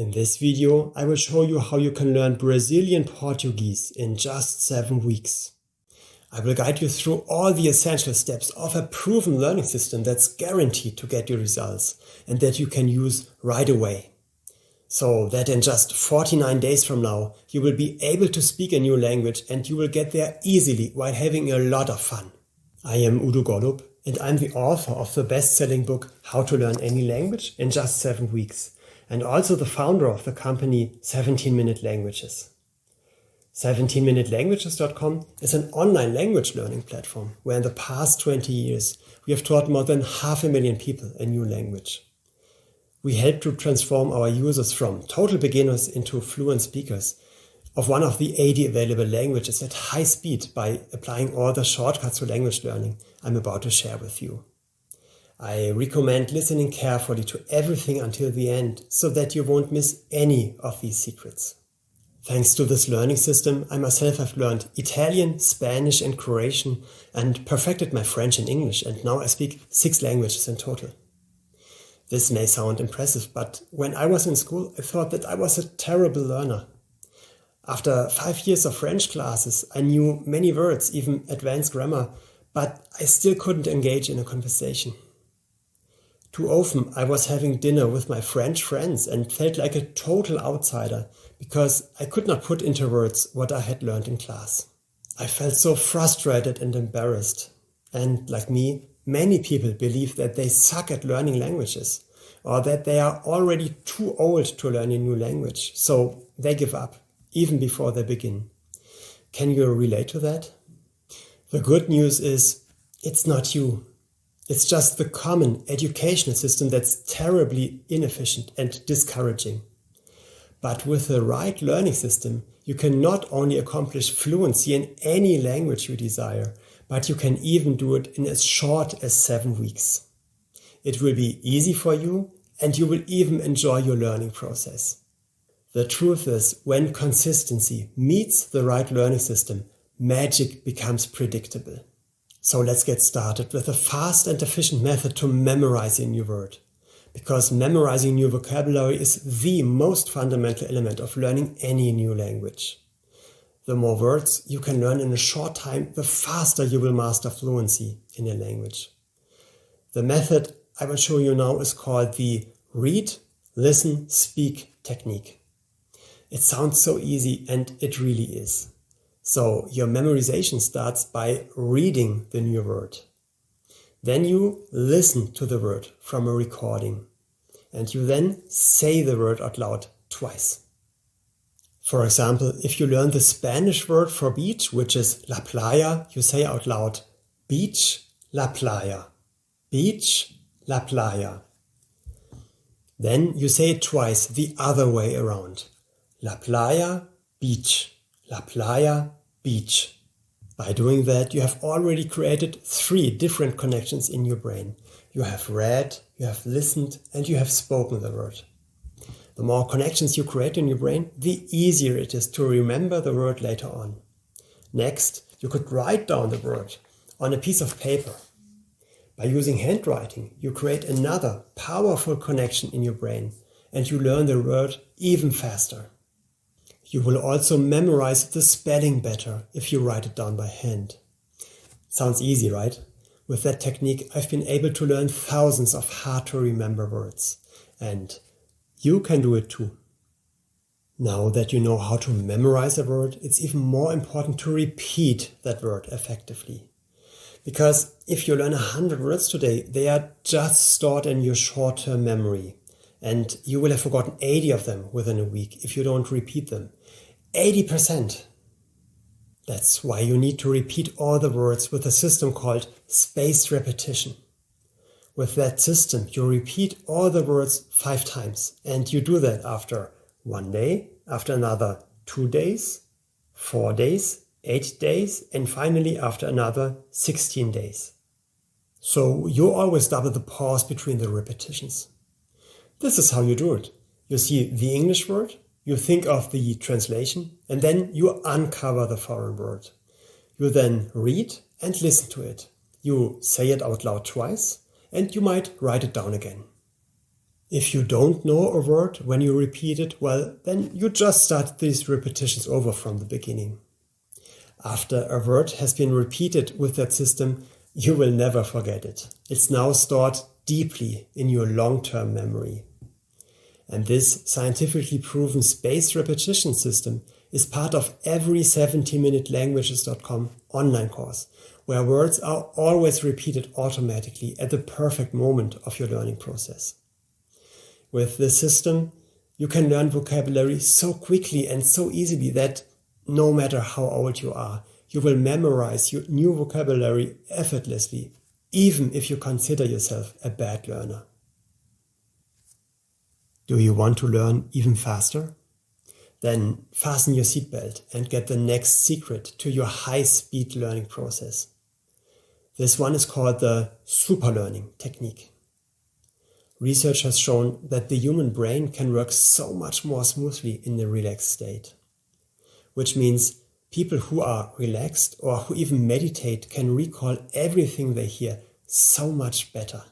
In this video, I will show you how you can learn Brazilian Portuguese in just 7 weeks. I will guide you through all the essential steps of a proven learning system that's guaranteed to get you results and that you can use right away. So that in just 49 days from now, you will be able to speak a new language and you will get there easily while having a lot of fun. I am Udo Golub and I'm the author of the best-selling book How to Learn Any Language in Just 7 Weeks and also the founder of the company 17-Minute Languages. 17minutelanguages.com is an online language learning platform where in the past 20 years we have taught more than 500,000 people a new language. We help to transform our users from total beginners into fluent speakers of one of the 80 available languages at high speed by applying all the shortcuts to language learning I'm about to share with you. I recommend listening carefully to everything until the end so that you won't miss any of these secrets. Thanks to this learning system, I myself have learned Italian, Spanish and Croatian and perfected my French and English, and now I speak 6 languages in total. This may sound impressive, but when I was in school, I thought that I was a terrible learner. After 5 years of French classes, I knew many words, even advanced grammar, but I still couldn't engage in a conversation. Too often I was having dinner with my French friends and felt like a total outsider because I could not put into words what I had learned in class. I felt so frustrated and embarrassed. And like me, many people believe that they suck at learning languages or that they are already too old to learn a new language, so they give up even before they begin. Can you relate to that? The good news is it's not you. It's just the common educational system that's terribly inefficient and discouraging. But with the right learning system, you can not only accomplish fluency in any language you desire, but you can even do it in as short as 7 weeks. It will be easy for you and you will even enjoy your learning process. The truth is, when consistency meets the right learning system, magic becomes predictable. So let's get started with a fast and efficient method to memorize a new word. Because memorizing new vocabulary is the most fundamental element of learning any new language. The more words you can learn in a short time, the faster you will master fluency in a language. The method I will show you now is called the read, listen, speak technique. It sounds so easy and it really is. So your memorization starts by reading the new word. Then you listen to the word from a recording. And you then say the word out loud twice. For example, if you learn the Spanish word for beach, which is la playa, you say out loud, beach, la playa. Beach, la playa. Then you say it twice the other way around. La playa, beach. La playa, beach. By doing that, you have already created 3 different connections in your brain. You have read, you have listened, and you have spoken the word. The more connections you create in your brain, the easier it is to remember the word later on. Next, you could write down the word on a piece of paper. By using handwriting, you create another powerful connection in your brain, and you learn the word even faster. You will also memorize the spelling better if you write it down by hand. Sounds easy, right? With that technique, I've been able to learn thousands of hard-to-remember words. And you can do it too. Now that you know how to memorize a word, it's even more important to repeat that word effectively. Because if you learn 100 words today, they are just stored in your short-term memory. And you will have forgotten 80 of them within a week if you don't repeat them. 80%. That's why you need to repeat all the words with a system called spaced repetition. With that system, you repeat all the words 5 times. And you do that after 1 day, after another 2 days, 4 days, 8 days, and finally after another 16 days. So you always double the pause between the repetitions. This is how you do it. You see the English word, you think of the translation, and then you uncover the foreign word. You then read and listen to it. You say it out loud twice, and you might write it down again. If you don't know a word when you repeat it, well, then you just start these repetitions over from the beginning. After a word has been repeated with that system, you will never forget it. It's now stored deeply in your long-term memory. And this scientifically proven spaced repetition system is part of every 70minutelanguages.com online course, where words are always repeated automatically at the perfect moment of your learning process. With this system, you can learn vocabulary so quickly and so easily that no matter how old you are, you will memorize your new vocabulary effortlessly, even if you consider yourself a bad learner. Do you want to learn even faster? Then fasten your seatbelt and get the next secret to your high-speed learning process. This one is called the superlearning technique. Research has shown that the human brain can work so much more smoothly in a relaxed state, which means people who are relaxed or who even meditate can recall everything they hear so much better.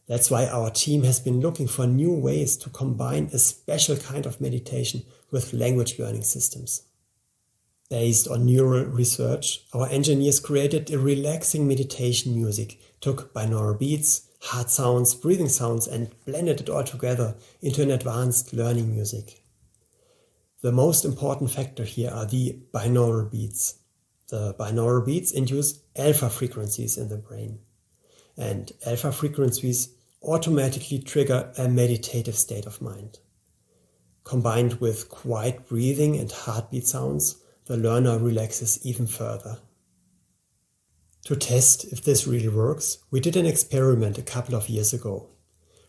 That's why our team has been looking for new ways to combine a special kind of meditation with language learning systems. Based on neural research, our engineers created a relaxing meditation music, took binaural beats, heart sounds, breathing sounds, and blended it all together into an advanced learning music. The most important factor here are the binaural beats. The binaural beats induce alpha frequencies in the brain, and alpha frequencies automatically trigger a meditative state of mind. Combined with quiet breathing and heartbeat sounds, the learner relaxes even further. To test if this really works, we did an experiment a couple of years ago.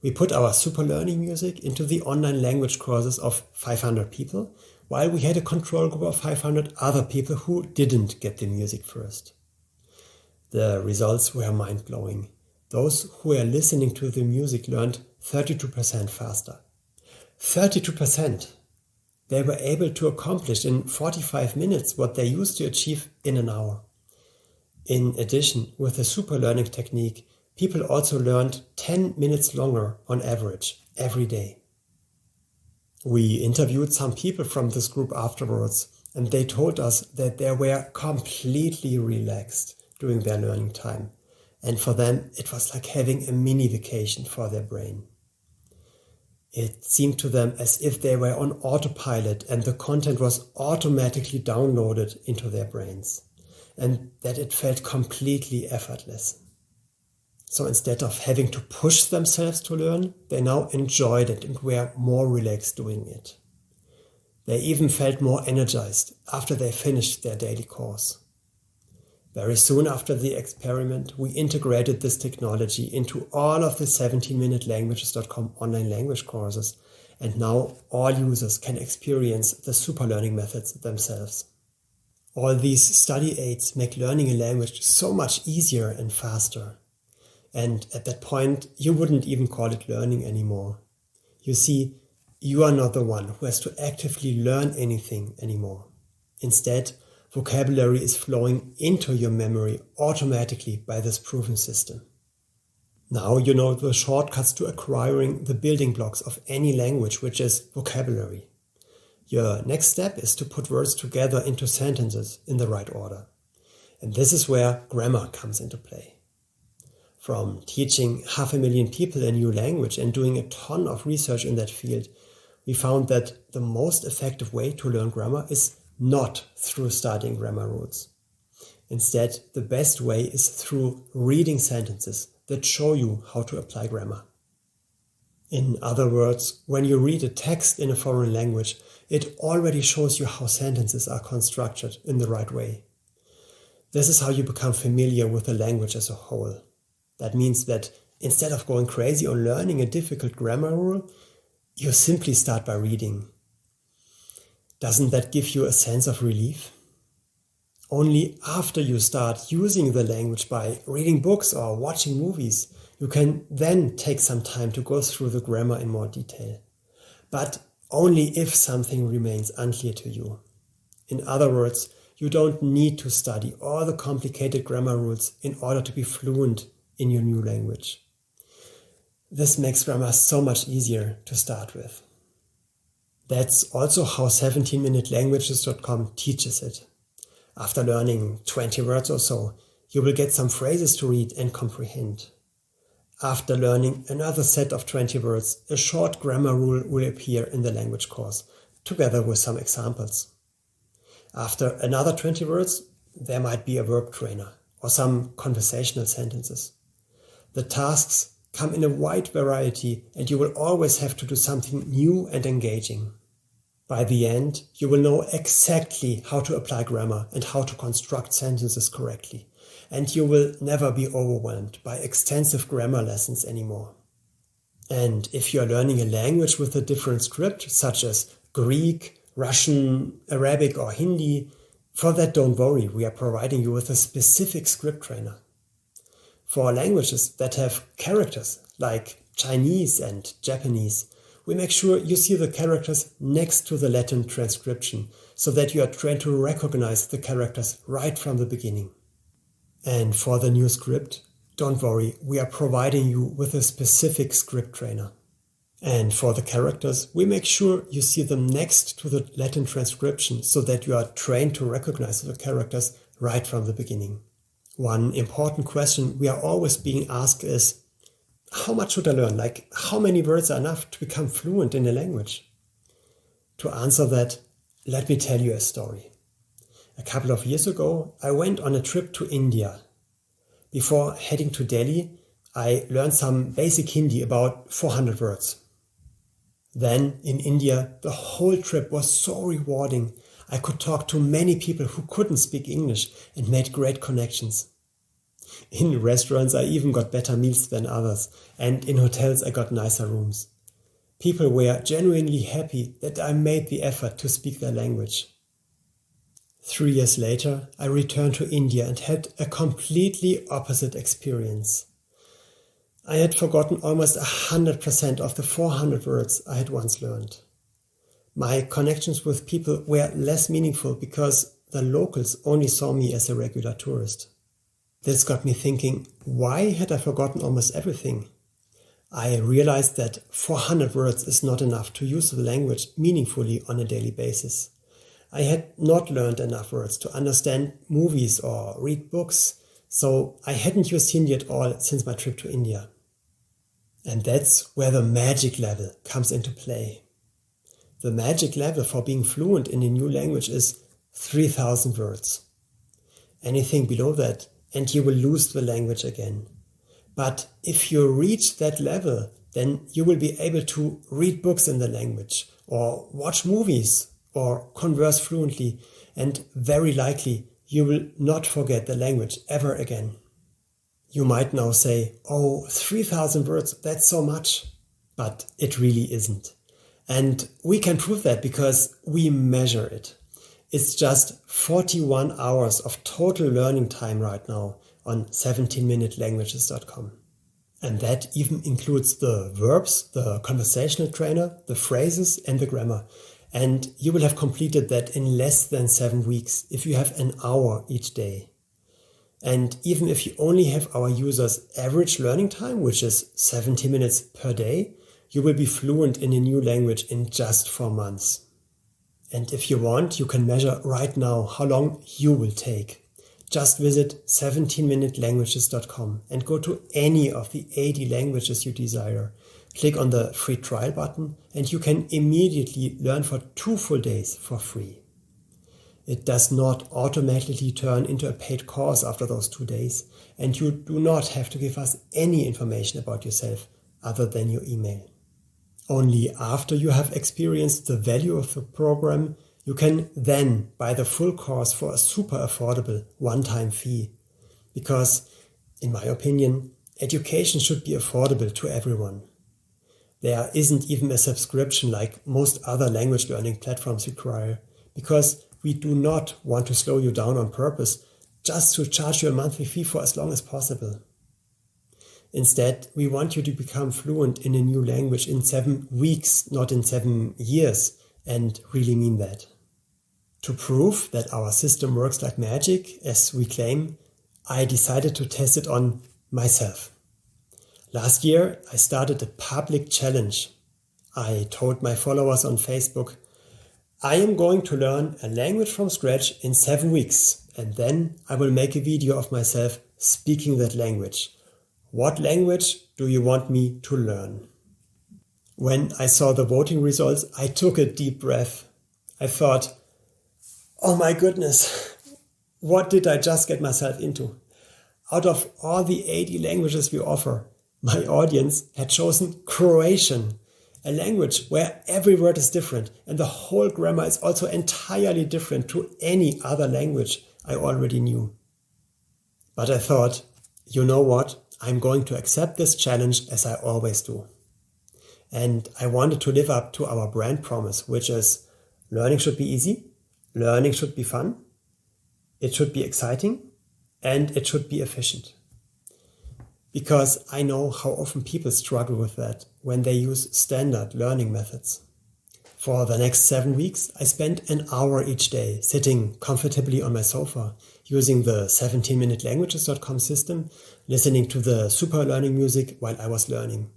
We put our super learning music into the online language courses of 500 people, while we had a control group of 500 other people who didn't get the music first. The results were mind-blowing. Those who were listening to the music learned 32% faster. 32%! They were able to accomplish in 45 minutes what they used to achieve in an hour. In addition, with the super learning technique, people also learned 10 minutes longer on average every day. We interviewed some people from this group afterwards, and they told us that they were completely relaxed during their learning time. And for them, it was like having a mini vacation for their brain. It seemed to them as if they were on autopilot and the content was automatically downloaded into their brains, and that it felt completely effortless. So instead of having to push themselves to learn, they now enjoyed it and were more relaxed doing it. They even felt more energized after they finished their daily course. Very soon after the experiment, we integrated this technology into all of the 70minutelanguages.com online language courses, and now all users can experience the super learning methods themselves. All these study aids make learning a language so much easier and faster. And at that point, you wouldn't even call it learning anymore. You see, you are not the one who has to actively learn anything anymore. Instead, vocabulary is flowing into your memory automatically by this proven system. Now you know the shortcuts to acquiring the building blocks of any language, which is vocabulary. Your next step is to put words together into sentences in the right order. And this is where grammar comes into play. From teaching 500,000 people a new language and doing a ton of research in that field, we found that the most effective way to learn grammar is not through studying grammar rules. Instead, the best way is through reading sentences that show you how to apply grammar. In other words, when you read a text in a foreign language, it already shows you how sentences are constructed in the right way. This is how you become familiar with the language as a whole. That means that instead of going crazy on learning a difficult grammar rule, you simply start by reading. Doesn't that give you a sense of relief? Only after you start using the language by reading books or watching movies, you can then take some time to go through the grammar in more detail. But only if something remains unclear to you. In other words, you don't need to study all the complicated grammar rules in order to be fluent in your new language. This makes grammar so much easier to start with. That's also how 17minutelanguages.com teaches it. After learning 20 words or so, you will get some phrases to read and comprehend. After learning another set of 20 words, a short grammar rule will appear in the language course, together with some examples. After another 20 words, there might be a verb trainer or some conversational sentences. The tasks come in a wide variety and you will always have to do something new and engaging. By the end, you will know exactly how to apply grammar and how to construct sentences correctly. And you will never be overwhelmed by extensive grammar lessons anymore. And if you are learning a language with a different script, such as Greek, Russian, Arabic or Hindi, for that don't worry, we are providing you with a specific script trainer. For languages that have characters, like Chinese and Japanese, we make sure you see the characters next to the Latin transcription, so that you are trained to recognize the characters right from the beginning. And for the new script, don't worry, we are providing you with a specific script trainer. And for the characters, we make sure you see them next to the Latin transcription so that you are trained to recognize the characters right from the beginning. One important question we are always being asked is, how much should I learn? Like, how many words are enough to become fluent in a language? To answer that, let me tell you a story. A couple of years ago, I went on a trip to India. Before heading to Delhi, I learned some basic Hindi, about 400 words. Then, in India, the whole trip was so rewarding. I could talk to many people who couldn't speak English and made great connections. In restaurants, I even got better meals than others, and in hotels I got nicer rooms. People were genuinely happy that I made the effort to speak their language. 3 years later, I returned to India and had a completely opposite experience. I had forgotten almost 100% of the 400 words I had once learned. My connections with people were less meaningful because the locals only saw me as a regular tourist. This got me thinking, why had I forgotten almost everything? I realized that 400 words is not enough to use the language meaningfully on a daily basis. I had not learned enough words to understand movies or read books, so I hadn't used Hindi at all since my trip to India. And that's where the magic level comes into play. The magic level for being fluent in a new language is 3,000 words. Anything below that, and you will lose the language again. But if you reach that level, then you will be able to read books in the language, or watch movies, or converse fluently, and very likely you will not forget the language ever again. You might now say, oh, 3,000 words, that's so much. But it really isn't. And we can prove that because we measure it. It's just 41 hours of total learning time right now on 17minutelanguages.com. And that even includes the verbs, the conversational trainer, the phrases and the grammar. And you will have completed that in less than 7 weeks if you have an hour each day. And even if you only have our users' average learning time, which is 70 minutes per day, you will be fluent in a new language in just 4 months. And if you want, you can measure right now how long you will take. Just visit 17minutelanguages.com and go to any of the 80 languages you desire. Click on the free trial button and you can immediately learn for 2 full days for free. It does not automatically turn into a paid course after those 2 days, and you do not have to give us any information about yourself other than your email. Only after you have experienced the value of the program, you can then buy the full course for a super affordable one-time fee. Because, in my opinion, education should be affordable to everyone. There isn't even a subscription like most other language learning platforms require, because we do not want to slow you down on purpose just to charge you a monthly fee for as long as possible. Instead, we want you to become fluent in a new language in 7 weeks, not in 7 years, and really mean that. To prove that our system works like magic, as we claim, I decided to test it on myself. Last year, I started a public challenge. I told my followers on Facebook, I am going to learn a language from scratch in 7 weeks, and then I will make a video of myself speaking that language. What language do you want me to learn? When I saw the voting results, I took a deep breath. I thought, oh my goodness, what did I just get myself into? Out of all the 80 languages we offer, my audience had chosen Croatian, a language where every word is different and the whole grammar is also entirely different to any other language I already knew. But I thought, you know what? I'm going to accept this challenge as I always do. And I wanted to live up to our brand promise, which is learning should be easy, learning should be fun, it should be exciting, and it should be efficient. Because I know how often people struggle with that when they use standard learning methods. For the next 7 weeks, I spent an hour each day sitting comfortably on my sofa, using the 17minutelanguages.com system, listening to the super learning music while I was learning.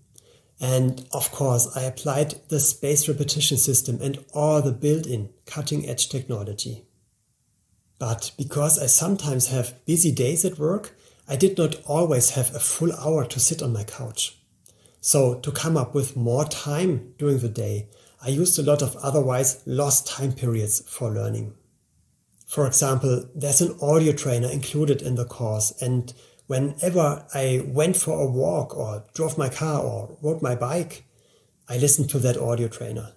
And of course, I applied the spaced repetition system and all the built-in cutting-edge technology. But because I sometimes have busy days at work, I did not always have a full hour to sit on my couch. So to come up with more time during the day, I used a lot of otherwise lost time periods for learning. For example, there's an audio trainer included in the course, and whenever I went for a walk or drove my car or rode my bike, I listened to that audio trainer.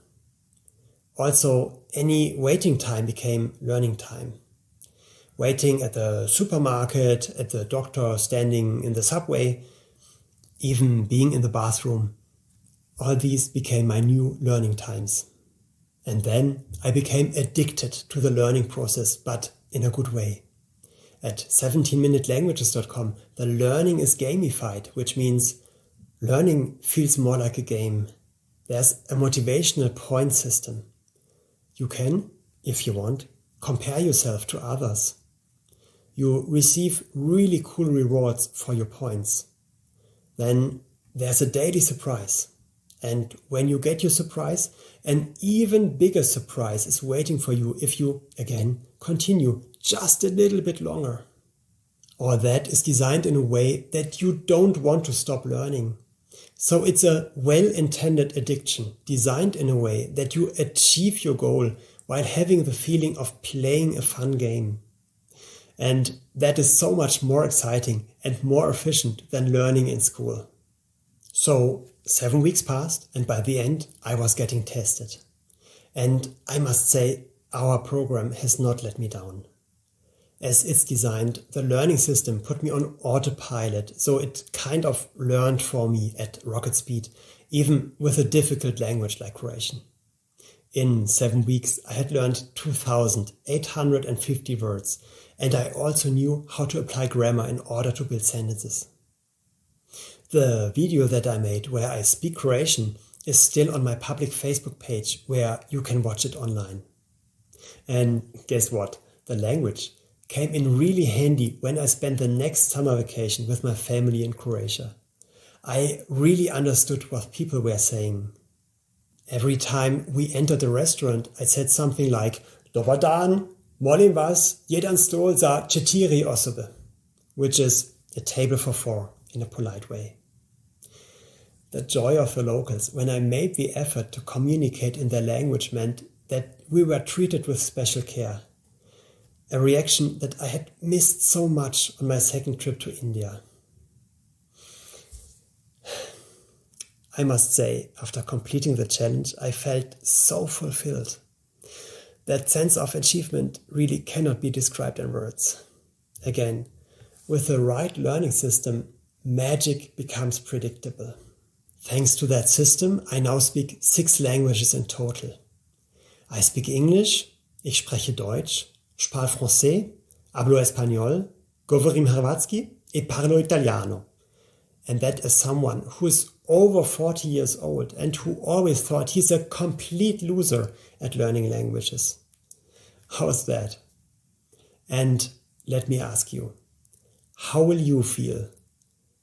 Also, any waiting time became learning time. Waiting at the supermarket, at the doctor, standing in the subway, even being in the bathroom. All these became my new learning times. And then I became addicted to the learning process, but in a good way. At 17minutelanguages.com, the learning is gamified, which means learning feels more like a game. There's a motivational point system. You can, if you want, compare yourself to others. You receive really cool rewards for your points. Then there's a daily surprise. And when you get your surprise, an even bigger surprise is waiting for you if you, again, continue just a little bit longer. All that is designed in a way that you don't want to stop learning. So it's a well-intended addiction, designed in a way that you achieve your goal while having the feeling of playing a fun game. And that is so much more exciting and more efficient than learning in school. So 7 weeks passed, and by the end, I was getting tested. And I must say, our program has not let me down. As it's designed, the learning system put me on autopilot, so it kind of learned for me at rocket speed, even with a difficult language like Croatian. In 7 weeks, I had learned 2,850 words, and I also knew how to apply grammar in order to build sentences. The video that I made where I speak Croatian is still on my public Facebook page where you can watch it online. And guess what? The language came in really handy when I spent the next summer vacation with my family in Croatia. I really understood what people were saying. Every time we entered a restaurant, I said something like, Dobar dan, molim vas, jedan stol za 4 osobe, which is a table for 4 in a polite way. The joy of the locals when I made the effort to communicate in their language meant that we were treated with special care. A reaction that I had missed so much on my second trip to India. I must say, after completing the challenge, I felt so fulfilled. That sense of achievement really cannot be described in words. Again, with the right learning system, magic becomes predictable. Thanks to that system, I now speak 6 languages in total. I speak English, ich spreche Deutsch, parlo français, hablo español, govorim hrvatski e parlo italiano. And that is someone who is over 40 years old and who always thought he's a complete loser at learning languages. How's that? And let me ask you, how will you feel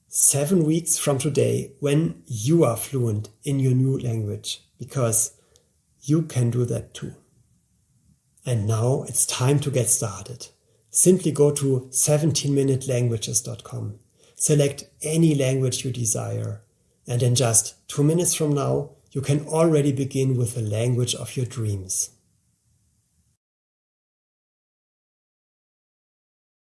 7 weeks from today when you are fluent in your new language, because you can do that too. And now it's time to get started. Simply go to 17minutelanguages.com. Select any language you desire, and in just 2 minutes from now, you can already begin with the language of your dreams.